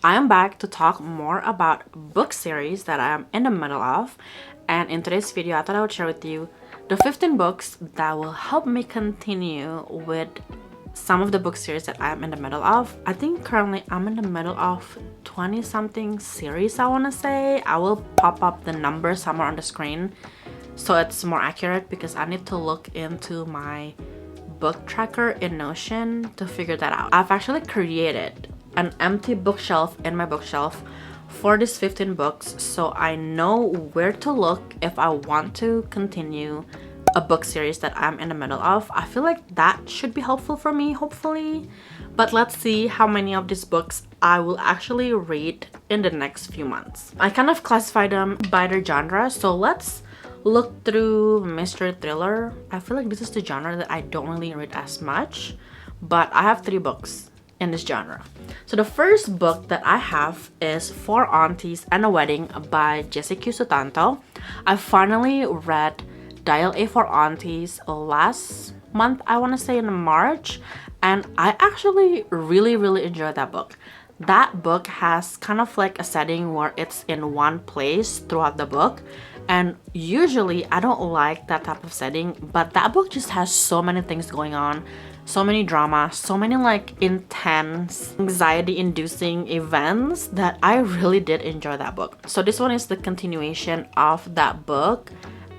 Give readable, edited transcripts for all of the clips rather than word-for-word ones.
I am back to talk more about book series that I am in the middle of, and in today's video I thought I would share with you the 15 books that will help me continue with some of the book series that I am in the middle of. I think currently I'm in the middle of 20 something series, I want to say. I will pop up the number somewhere on the screen so it's more accurate because I need to look into my book tracker in Notion to figure that out. I've actually created an empty bookshelf in my bookshelf for these 15 books so I know where to look if I want to continue a book series that I'm in the middle of. I feel like that should be helpful for me, hopefully. But let's see how many of these books I will actually read in the next few months. I kind of classify them by their genre, so let's look through mystery thriller. I feel like this is the genre that I don't really read as much, but I have 3 books in this genre. So the first book that I have is Four Aunties and a Wedding by Jessie Q. Sutanto. I finally read Dial A for Aunties last month, I want to say in March, and I actually really enjoyed that book. That book has kind of like a setting where it's in one place throughout the book, and usually I don't like that type of setting, but that book just has so many things going on, so many drama, so many like intense anxiety inducing events that I really did enjoy that book. So this one is the continuation of that book.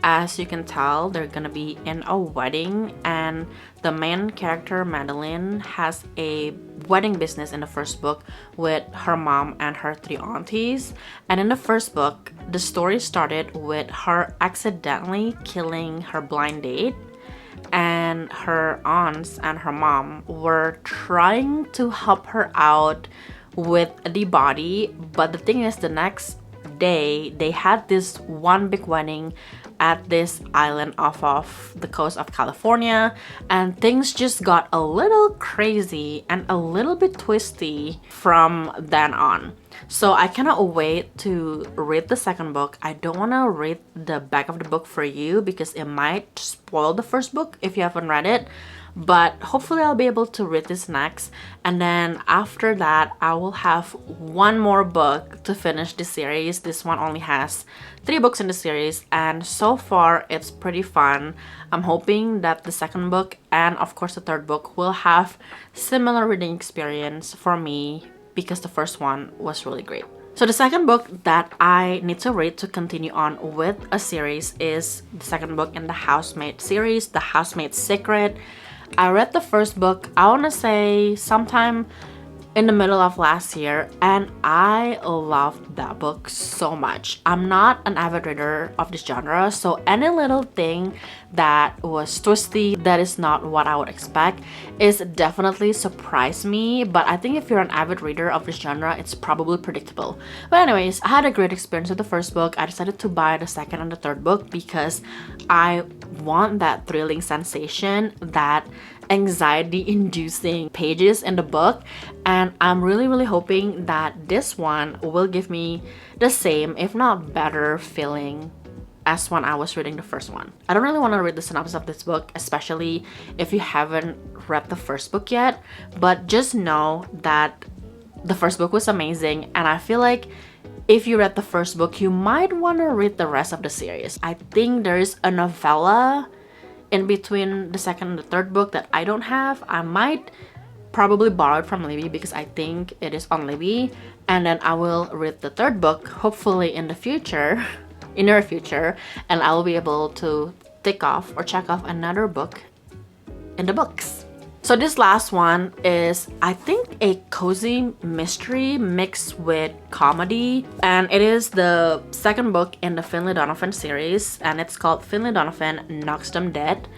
As you can tell, they're gonna be in a wedding, and the main character Madeline has a wedding business in the first book with her mom and her 3 aunties. And in the first book, the story started with her accidentally killing her blind date, and her aunts and her mom were trying to help her out with the body. But the thing is, the next day they had this one big wedding at this island off of the coast of California, and things just got a little crazy and a little bit twisty from then on. So I cannot wait to read the second book. I don't want to read the back of the book for you because it might spoil the first book if you haven't read it, but hopefully I'll be able to read this next, and then after that I will have one more book to finish the series. This one only has 3 books in the series, and so far it's pretty fun. I'm hoping that the second book and of course the third book will have similar reading experience for me because the first one was really great. So the second book that I need to read to continue on with a series is the second book in the Housemaid series, The Housemaid's Secret. I read the first book, I want to say sometime in the middle of last year, and I loved that book so much. I'm not an avid reader of this genre, so any little thing that was twisty, that is not what I would expect, is definitely surprised me. But I think if you're an avid reader of this genre, it's probably predictable. But anyways, I had a great experience with the first book. I decided to buy the second and the third book because I want that thrilling sensation, that anxiety inducing pages in the book, and I'm really hoping that this one will give me the same, if not better, feeling as when I was reading the first one. I don't really want to read the synopsis of this book, especially if you haven't read the first book yet, but just know that the first book was amazing, and I feel like if you read the first book, you might want to read the rest of the series. I think there is a novella in between the second and the third book that I don't have. I might probably borrow it from Libby because I think it is on Libby, and then I will read the third book hopefully in the future, in near future, and I will be able to tick off or check off another book in the books. So this last one is, I think, a cozy mystery mixed with comedy, and it is the second book in the Finlay Donovan series, and it's called Finlay Donovan Knocks Them Dead,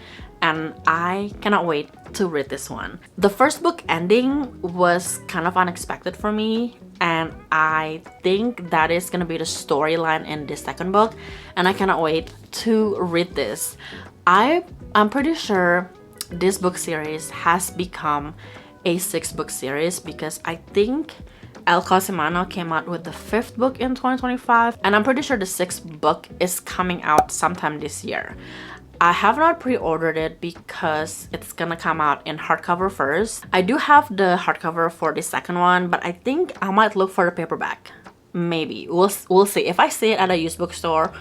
and I cannot wait to read this one. The first book ending was kind of unexpected for me, and I think that is gonna be the storyline in this second book, and I cannot wait to read this. I'm pretty sure this book series has become a 6-book series because I think El Cosimano came out with the 5th book in 2025, and I'm pretty sure the 6th book is coming out sometime this year. I have not pre-ordered it because it's gonna come out in hardcover first. I do have the hardcover for the second one, but I think I might look for the paperback. Maybe. We'll see. If I see it at a used bookstore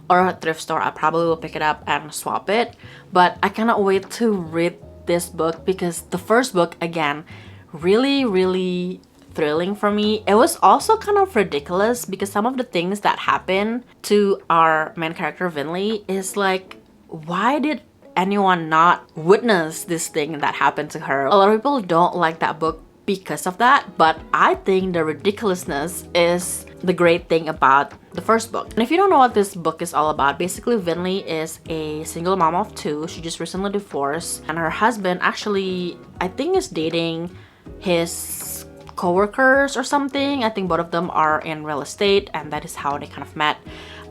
or a thrift store, I probably will pick it up and swap it. But I cannot wait to read this book because the first book, again, really thrilling for me. It was also kind of ridiculous because some of the things that happen to our main character Vinley is like, why did anyone not witness this thing that happened to her? A lot of people don't like that book because of that, but I think the ridiculousness is the great thing about the first book. And if you don't know what this book is all about, basically Vinley is a single mom of two. She just recently divorced, and her husband actually, I think, is dating his co-workers or something. I think both of them are in real estate, and that is how they kind of met.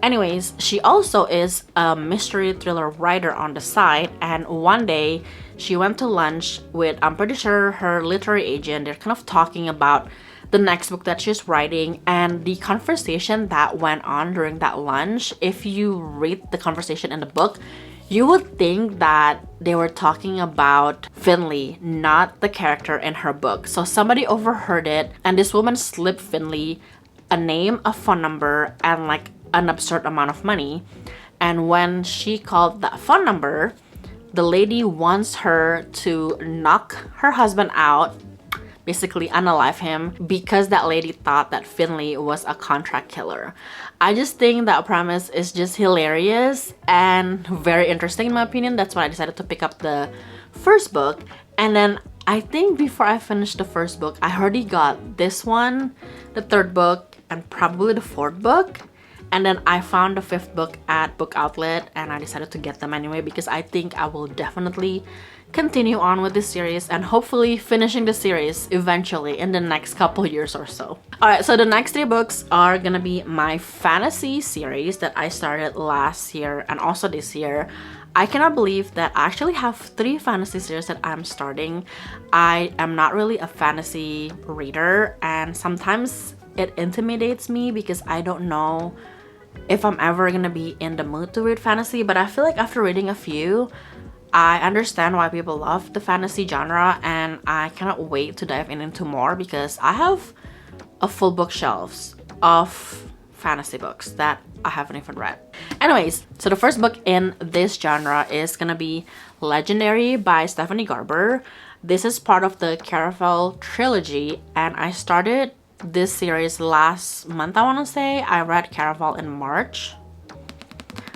Anyways, she also is a mystery thriller writer on the side, and one day she went to lunch with, I'm pretty sure, her literary agent. They're kind of talking about the next book that she's writing, and the conversation that went on during that lunch, if you read the conversation in the book, you would think that they were talking about Finley, not the character in her book. So somebody overheard it, and this woman slipped Finley a name, a phone number, and like an absurd amount of money. And when she called that phone number, the lady wants her to knock her husband out, basically unalive him, because that lady thought that Finley was a contract killer. I just think that premise is just hilarious and very interesting in my opinion. That's why I decided to pick up the first book. And then I think before I finished the first book, I already got this one, the third book, and probably the fourth book. And then I found the fifth book at Book Outlet, and I decided to get them anyway because I think I will definitely continue on with this series and hopefully finishing the series eventually in the next couple years or so. Alright, so the next three books are gonna be my fantasy series that I started last year and also this year. I cannot believe that I actually have 3 fantasy series that I'm starting. I am not really a fantasy reader, and sometimes it intimidates me because I don't know if I'm ever gonna be in the mood to read fantasy, but I feel like after reading a few, I understand why people love the fantasy genre, and I cannot wait to dive into more because I have a full bookshelves of fantasy books that I haven't even read. Anyways, so the first book in this genre is gonna be Legendary by Stephanie Garber. This is part of the Caraval trilogy, and I started this series last month, I want to say. I read Caraval in March,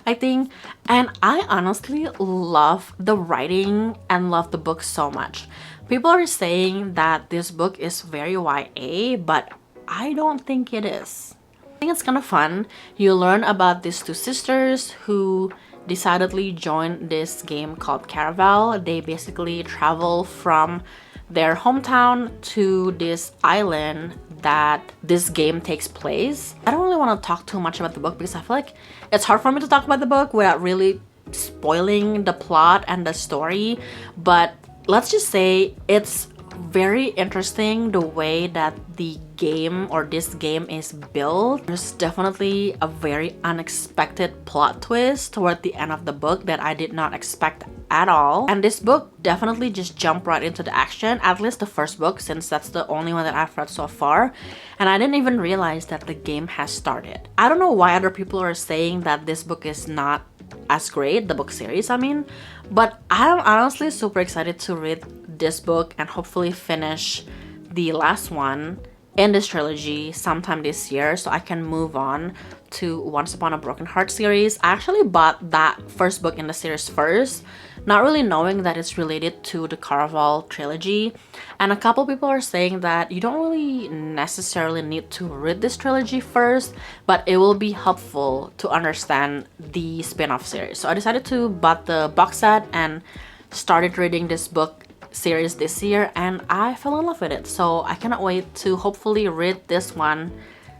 I think, and I honestly love the writing and love the book so much. People are saying that this book is very YA, but I don't think it is. I think it's kind of fun. You learn about these 2 sisters who decidedly joined this game called Caraval. They basically travel from their hometown to this island that this game takes place. I don't really want to talk too much about the book because I feel like it's hard for me to talk about the book without really spoiling the plot and the story, but let's just say it's very interesting the way that the game or this game is built. There's definitely a very unexpected plot twist toward the end of the book that I did not expect at all, and this book definitely just jumped right into the action, at least the first book, since that's the only one that I've read so far, and I didn't even realize that the game has started. I don't know why other people are saying that this book is not as great, the book series I mean, but I'm honestly super excited to read this book and hopefully finish the last one in this trilogy sometime this year so I can move on to Once Upon a Broken Heart series. I actually bought that first book in the series first, not really knowing that it's related to the Caraval trilogy, and a couple people are saying that you don't really necessarily need to read this trilogy first, but it will be helpful to understand the spin-off series. So I decided to buy the box set and started reading this book series this year, and I fell in love with it. So I cannot wait to hopefully read this one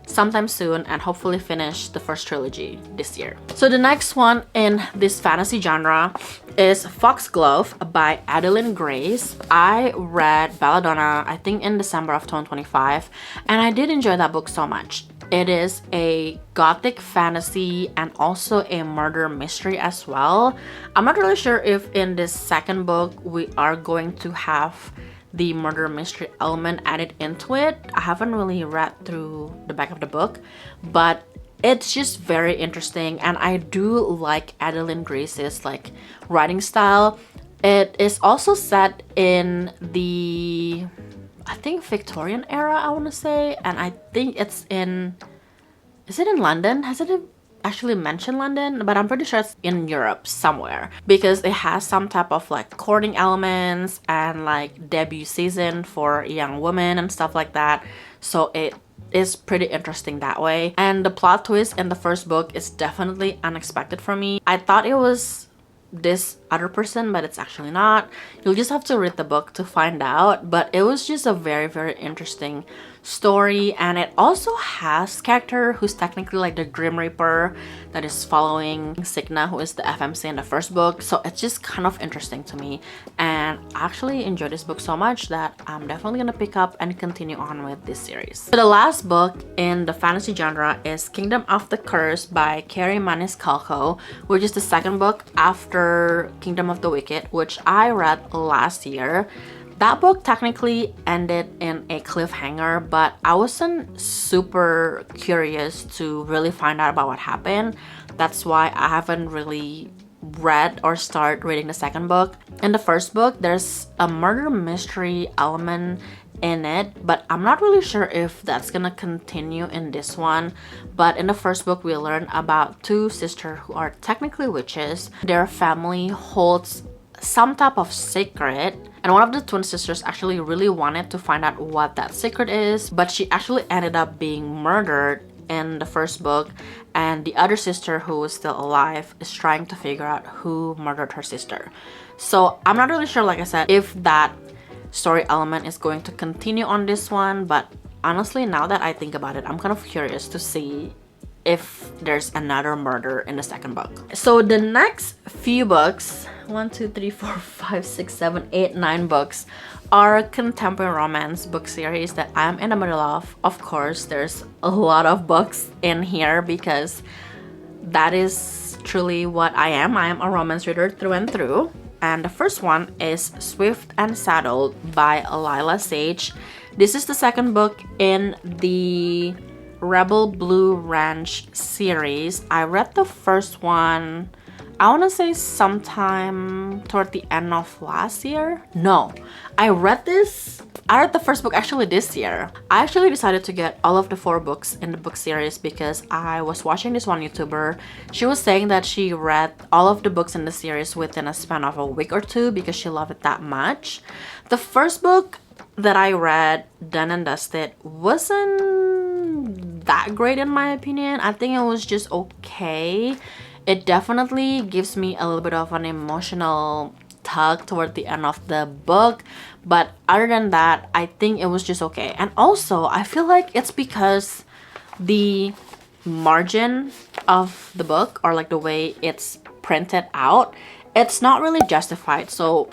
sometime soon and hopefully finish the first trilogy this year. So the next one in this fantasy genre is Foxglove by Adeline Grace. I read Belladonna, I think in December of 2025, and I did enjoy that book so much. It is a gothic fantasy and also a murder mystery as well. I'm not really sure if in this second book we are going to have the murder mystery element added into it. I haven't really read through the back of the book, but it's just very interesting, and I do like Adeline Grace's like writing style. It is also set in the, I think, Victorian era, I want to say, and I think it's in, is it in London? Has it actually mentioned London? But I'm pretty sure it's in Europe somewhere, because it has some type of like courting elements and like debut season for young women and stuff like that. So it is pretty interesting that way. And the plot twist in the first book is definitely unexpected for me. I thought it was this other person, but it's actually not. You'll just have to read the book to find out, but it was just a very, very interesting story. And it also has character who's technically like the Grim Reaper that is following Cigna, who is the FMC in the first book. So it's just kind of interesting to me, and I actually enjoyed this book so much that I'm definitely gonna pick up and continue on with this series. So the last book in the fantasy genre is Kingdom of the Curse by Kerri Maniscalco, which is the second book after Kingdom of the Wicked, which I read last year. That book technically ended in a cliffhanger, but I wasn't super curious to really find out about what happened. That's why I haven't really read or start reading the second book. In the first book, there's a murder mystery element in it, but I'm not really sure if that's gonna continue in this one. But in the first book, we learn about two sisters who are technically witches. Their family holds some type of secret, and one of the twin sisters actually really wanted to find out what that secret is, but she actually ended up being murdered in the first book, and the other sister, who is still alive, is trying to figure out who murdered her sister. So I'm not really sure, like I said, if that story element is going to continue on this one, but honestly, now that I think about it, I'm kind of curious to see if there's another murder in the second book. So the next few books, 1, 2, 3, 4, 5, 6, 7, 8, 9 books, are contemporary romance book series that I'm in the middle of. Of course, there's a lot of books in here because that is truly what I am. I am a romance reader through and through. And the first one is Swift and Saddled by Lila Sage. This is the second book in the Rebel Blue Ranch series. I read the first one, I want to say sometime toward the end of last year. No, I read the first book actually this year. I actually decided to get all of the 4 books in the book series because I was watching this one YouTuber. She was saying that she read all of the books in the series within a span of a week or 2 because she loved it that much. The first book that I read, Done and Dusted, wasn't that great in my opinion. I think it was just okay. It definitely gives me a little bit of an emotional tug toward the end of the book, but other than that, I think it was just okay. And also, I feel like it's because the margin of the book, or like the way it's printed out, it's not really justified. So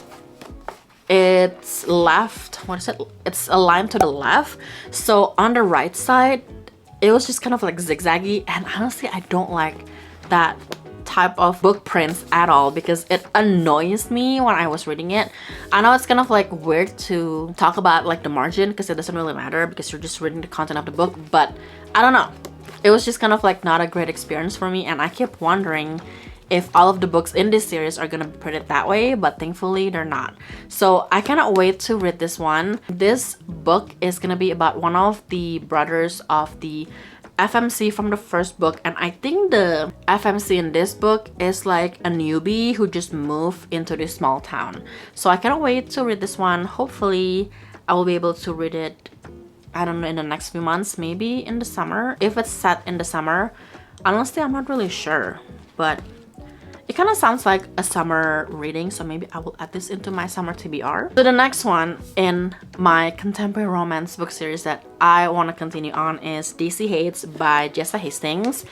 it's left, what is it? It's aligned to the left. So on the right side, it was just kind of like zigzaggy, and honestly, I don't like that type of book prints at all because it annoys me when I was reading it. I know it's kind of like weird to talk about like the margin because it doesn't really matter because you're just reading the content of the book, but I don't know. It was just kind of like not a great experience for me, and I kept wondering if all of the books in this series are gonna be printed that way, but thankfully they're not. So I cannot wait to read this one. This book is gonna be about one of the brothers of the FMC from the first book, and I think the FMC in this book is like a newbie who just moved into this small town. So I cannot wait to read this one. Hopefully I will be able to read it, I don't know, in the next few months, maybe in the summer. If it's set in the summer, honestly, I'm not really sure, but It kind of sounds like a summer reading, so maybe I will add this into my summer TBR. So the next one in my contemporary romance book series that I want to continue on is DC Hates by Jessa Hastings.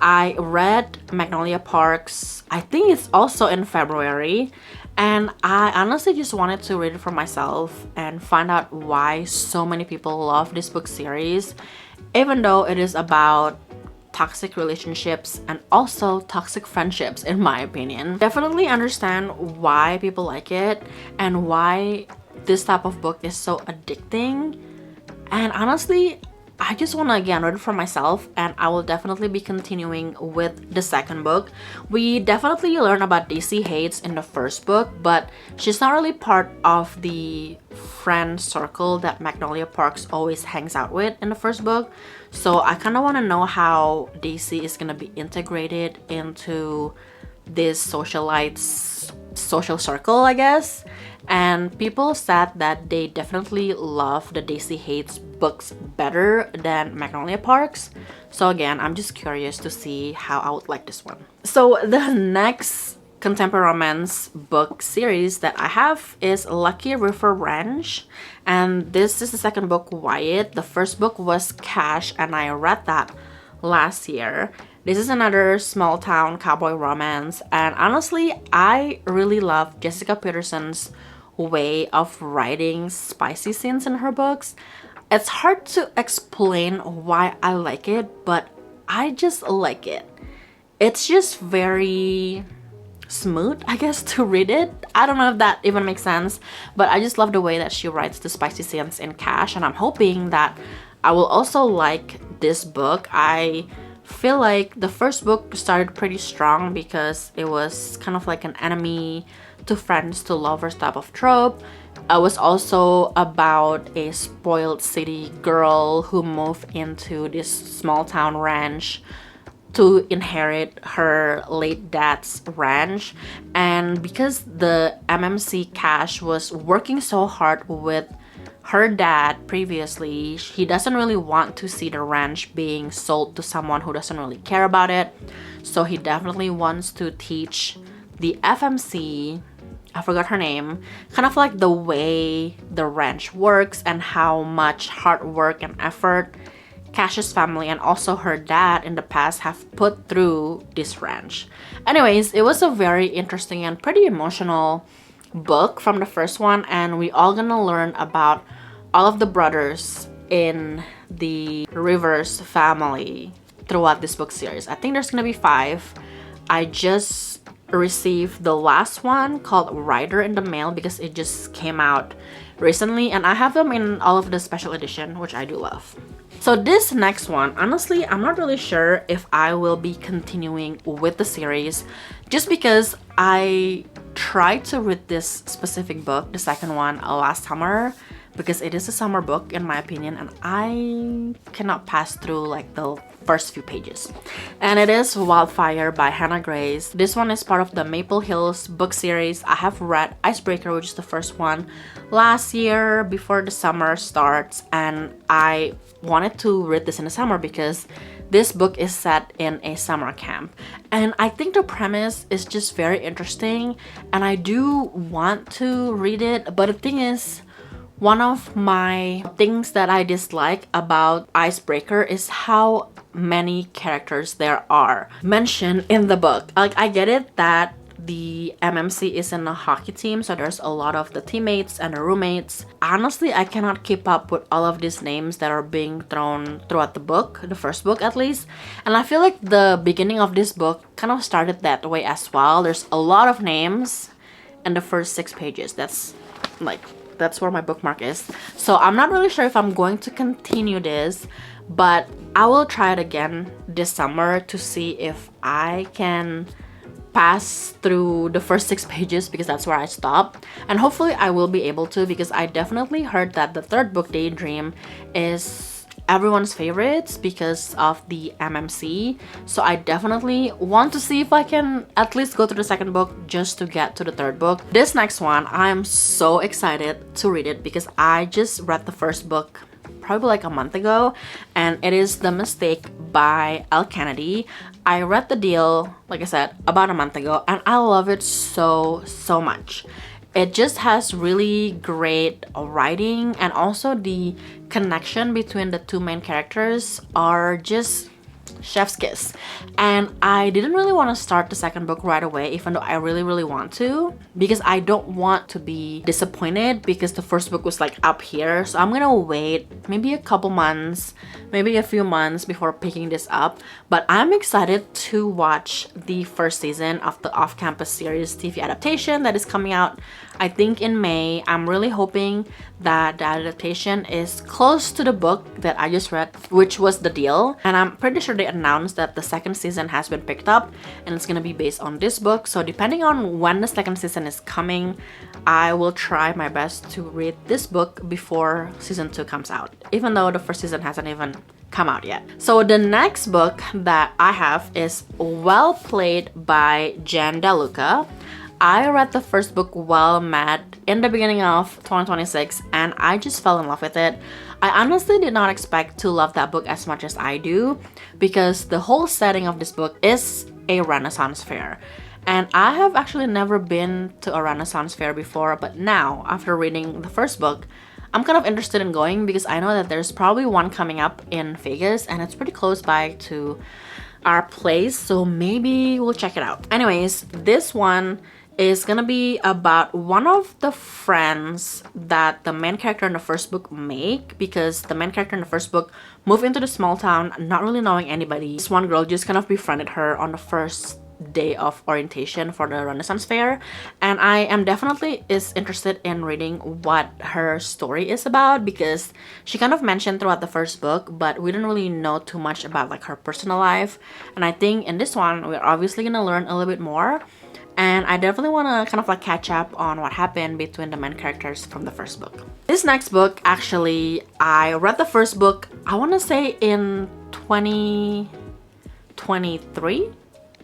I read Magnolia Parks, I think it's also in February, and I honestly just wanted to read it for myself and find out why so many people love this book series, even though it is about toxic relationships and also toxic friendships, in my opinion. Definitely understand why people like it and why this type of book is so addicting. And honestly, I just want to again read it for myself, and I will definitely be continuing with the second book. We definitely learn about DC Hates in the first book, but she's not really part of the friend circle that Magnolia Parks always hangs out with in the first book. So I kind of want to know how DC is going to be integrated into this socialite's social circle, I guess. And people said that they definitely love the DC Hates books better than Magnolia Parks. So again, I'm just curious to see how I would like this one. So the next contemporary romance book series that I have is Lucky River Ranch, and this is the second book, Wyatt. The first book was Cash, and I read that last year. This is another small town cowboy romance, and honestly, I really love Jessica Peterson's way of writing spicy scenes in her books. It's hard to explain why I like it, but I just like it. It's just very smooth, I guess, to read it. I don't know if that even makes sense, but I just love the way that she writes the spicy scenes in Cash, and I'm hoping that I will also like this book. I feel like the first book started pretty strong because it was kind of like an enemy to friends to lovers type of trope. It was also about a spoiled city girl who moved into this small town ranch to inherit her late dad's ranch, and because the MMC Cash was working so hard with her dad previously, he doesn't really want to see the ranch being sold to someone who doesn't really care about it. So he definitely wants to teach the FMC, I forgot her name, kind of like the way the ranch works and how much hard work and effort Cash's family and also her dad in the past have put through this ranch. Anyways, it was a very interesting and pretty emotional book from the first one, and we all gonna learn about all of the brothers in the Rivers family throughout this book series. I think there's gonna be 5. I just received the last one called Rider in the mail because it just came out recently, and I have them in all of the special edition, which I do love. So this next one, honestly, I'm not really sure if I will be continuing with the series, just because I tried to read this specific book, the second one, last summer, because it is a summer book in my opinion, and I cannot pass through like the first few pages. And it is Wildfire by Hannah Grace. This one is part of the Maple Hills book series. I have read Icebreaker, which is the first one, last year before the summer starts, and I wanted to read this in the summer because this book is set in a summer camp, and I think the premise is just very interesting, and I do want to read it. But the thing is, one of my things that I dislike about Icebreaker is how many characters there are mentioned in the book. Like, I get it that the MMC is in a hockey team, so there's a lot of the teammates and the roommates. Honestly, I cannot keep up with all of these names that are being thrown throughout the book, the first book at least. And I feel like the beginning of this book kind of started that way as well. There's a lot of names in the first 6 pages. That's where my bookmark is. So I'm not really sure if I'm going to continue this, but I will try it again this summer to see if I can pass through the first 6 pages, because that's where I stopped, and hopefully I will be able to, because I definitely heard that the third book, Daydream, is everyone's favorites because of the MMC. So I definitely want to see if I can at least go through the second book just to get to the third book. This next one, I'm so excited to read it because I just read the first book probably like a month ago, and it is The Mistake by Elle Kennedy. I read The Deal, like I said, about a month ago, and I love it so much. It just has really great writing, and also the connection between the two main characters are just chef's kiss. And I didn't really want to start the second book right away, even though I really want to, because I don't want to be disappointed because the first book was like up here. So I'm gonna wait maybe a couple months, maybe a few months before picking this up. But I'm excited to watch the first season of the Off-Campus series TV adaptation that is coming out, I think, in May. I'm really hoping that the adaptation is close to the book that I just read, which was The Deal. And I'm pretty sure they announced that the second season has been picked up and it's gonna be based on this book. So depending on when the second season is coming, I will try my best to read this book before season 2 comes out, even though the first season hasn't even come out yet. So the next book that I have is Well Played by Jen DeLuca. I read the first book, Well Met, in the beginning of 2026, and I just fell in love with it. I honestly did not expect to love that book as much as I do, because the whole setting of this book is a Renaissance fair. And I have actually never been to a Renaissance fair before, but now, after reading the first book, I'm kind of interested in going because I know that there's probably one coming up in Vegas and it's pretty close by to our place, so maybe we'll check it out. Anyways, this one is gonna be about one of the friends that the main character in the first book make, because the main character in the first book moved into the small town not really knowing anybody. This one girl just kind of befriended her on the first day of orientation for the Renaissance fair, and I am definitely interested in reading what her story is about, because she kind of mentioned throughout the first book, but we didn't really know too much about like her personal life. And I think in this one we're obviously gonna learn a little bit more, and I definitely want to kind of like catch up on what happened between the main characters from the first book. This next book, actually, I read the first book, I want to say in 2023,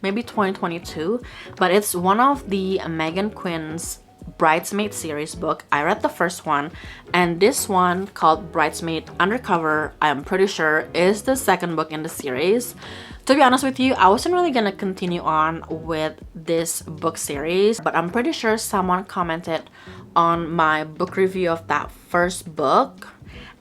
maybe 2022, but it's one of the Megan Quinn's Bridesmaid series book. I read the first one, and this one called Bridesmaid Undercover, I am pretty sure is the second book in the series. To be honest with you, I wasn't really gonna continue on with this book series, but I'm pretty sure someone commented on my book review of that first book,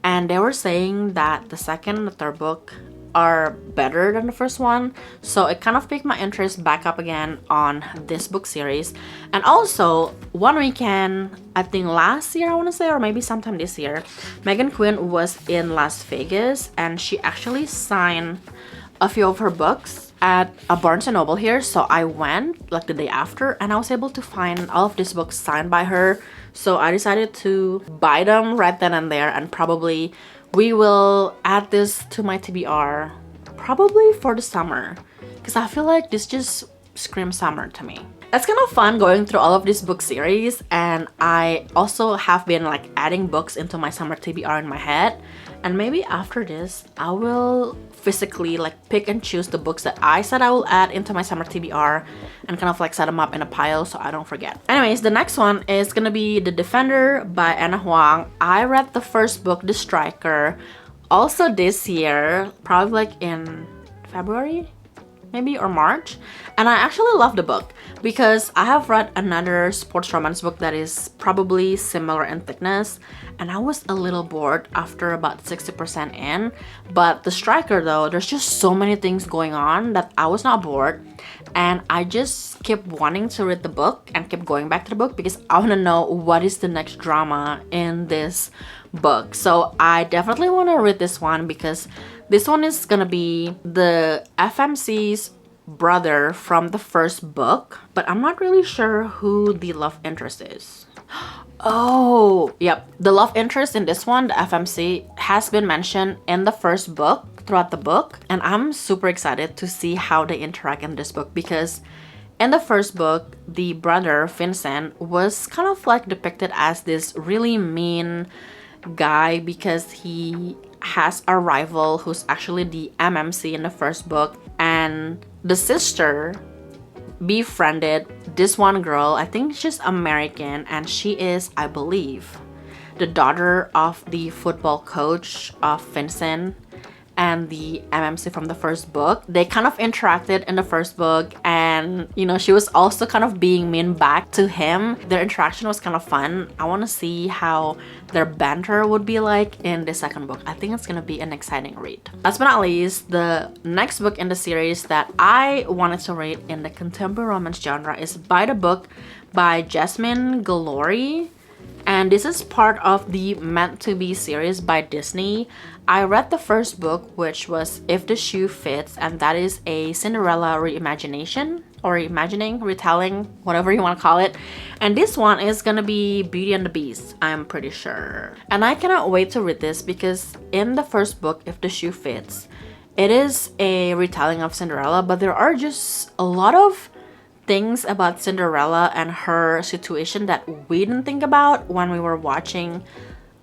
and they were saying that the second and the third book are better than the first one, so it kind of piqued my interest back up again on this book series. And also, one weekend, I think last year I want to say, or maybe sometime this year, Megan Quinn was in Las Vegas and she actually signed a few of her books at a Barnes & Noble here. So I went like the day after and I was able to find all of these books signed by her, so I decided to buy them right then and there, and probably we will add this to my TBR probably for the summer, because I feel like this just screams summer to me. It's kind of fun going through all of these book series, and I also have been like adding books into my summer TBR in my head, and maybe after this I will physically like pick and choose the books that I said I will add into my summer TBR and kind of like set them up in a pile so I don't forget. Anyways, the next one is gonna be The Defender by Ana Huang. I read the first book, The Striker, also this year, probably like in February maybe, or March, and I actually love the book because I have read another sports romance book that is probably similar in thickness, and I was a little bored after about 60% in. But The Striker, though, there's just so many things going on that I was not bored, and I just kept wanting to read the book and kept going back to the book because I want to know what is the next drama in this book. So I definitely want to read this one because this one is gonna be the FMC's brother from the first book, but I'm not really sure who the love interest is. Oh, yep. The love interest in this one, the FMC, has been mentioned in the first book, throughout the book, and I'm super excited to see how they interact in this book, because in the first book, the brother, Vincent, was kind of like depicted as this really mean guy because he has a rival who's actually the MMC in the first book, and the sister befriended this one girl. I think she's American, and she is, I believe, the daughter of the football coach of Vincent, and the MMC from the first book. They kind of interacted in the first book, and you know, she was also kind of being mean back to him. Their interaction was kind of fun. I want to see how their banter would be like in the second book. I think it's gonna be an exciting read. Last but not least, the next book in the series that I wanted to read in the contemporary romance genre is by the book by Jasmine Guillory, and this is part of the Meant to Be series by Disney. I read the first book, which was If the Shoe Fits, and that is a Cinderella reimagination or imagining, retelling, whatever you want to call it. And this one is gonna be Beauty and the Beast, I'm pretty sure. And I cannot wait to read this because in the first book, If the Shoe Fits, it is a retelling of Cinderella, but there are just a lot of things about Cinderella and her situation that we didn't think about when we were watching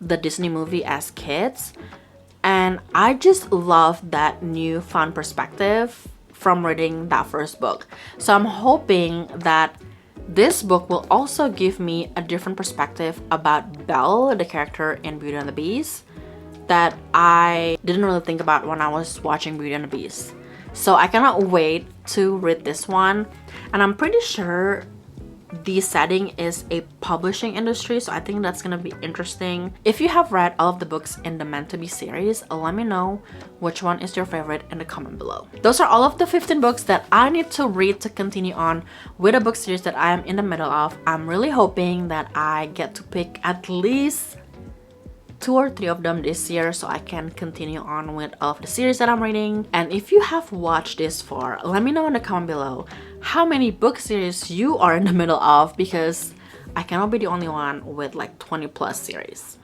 the Disney movie as kids. And I just love that new fun perspective from reading that first book. So I'm hoping that this book will also give me a different perspective about Belle, the character in Beauty and the Beast, that I didn't really think about when I was watching Beauty and the Beast. So I cannot wait to read this one, and I'm pretty sure the setting is a publishing industry, so I think that's gonna be interesting. If you have read all of the books in the Meant to Be series, let me know which one is your favorite in the comment below. Those are all of the 15 books that I need to read to continue on with a book series that I am in the middle of. I'm really hoping that I get to pick at least 2 or 3 of them this year so I can continue on with all of the series that I'm reading. And if you have watched this far, let me know in the comment below how many book series you are in the middle of, because I cannot be the only one with like 20 plus series.